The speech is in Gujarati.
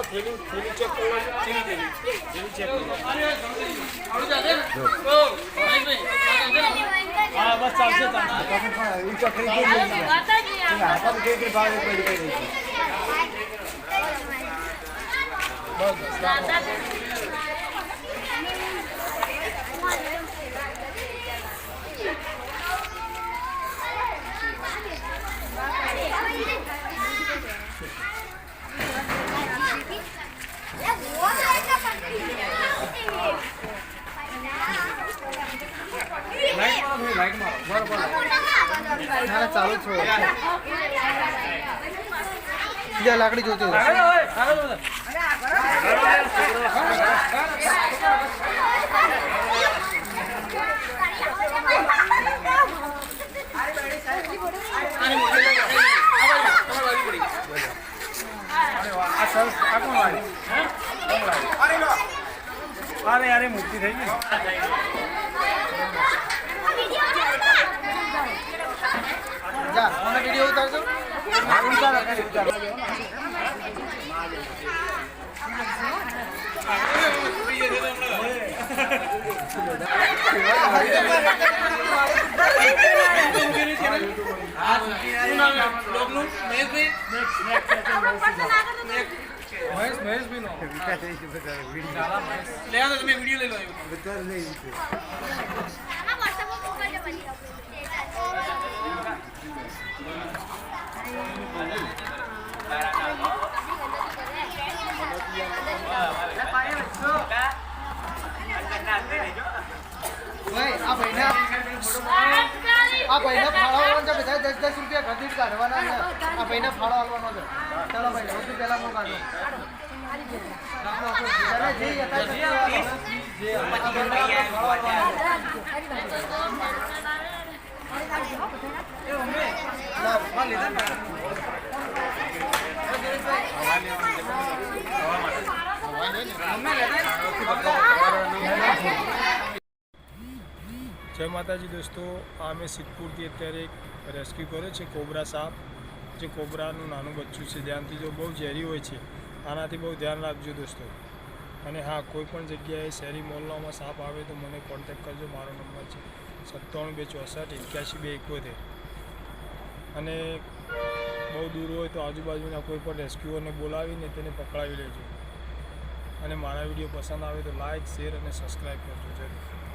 થેલી ચેક કરો થેલી ચેક કરો હા બસ ચાલશે ઈ ચકરી કે હાથા કે ભાવ પડી ગઈ બસ લાઈટ મારો બરોબર ચાલુ છો બીજા લાકડી જોતી અરે અરે મુક્તિ થઈ ગઈ જા મને વિડિયો ઉતારજો મહેશ ભી નો લે આવો તમે વિડિયો લઈ લો બતાર નહીં આ ભાઈને ફાળો આવવાનો છે બધા 10-10 રૂપિયા ઘરથી કાઢવાના છે આ ભાઈને ફાળો આવવાનો છે ચાલો ભાઈ સૌથી પહેલા હું કાઢો જય માતાજી દોસ્તો, આ મેં સિદ્ધપુરથી અત્યારે એક રેસ્ક્યુ કર્યો છે કોબરા સાપ, જે કોબરાનું નાનું બચ્ચું છે. ધ્યાનથી જો બહુ ઝેરી હોય છે, આનાથી બહુ ધ્યાન રાખજો દોસ્તો. અને હા, કોઈ પણ જગ્યાએ શહેરી મોહલ્લામાં સાપ આવે તો મને કોન્ટેક્ટ કરજો. મારો નંબર છે 97 264 81 271. અને બહુ દૂર હોય તો આજુબાજુના કોઈ પણ રેસ્ક્યુઅરને બોલાવીને તેને પકડાવી લેજો. અને મારા વિડીયો પસંદ આવે તો લાઇક, શેર અને સબસ્ક્રાઈબ કરજો જરૂર.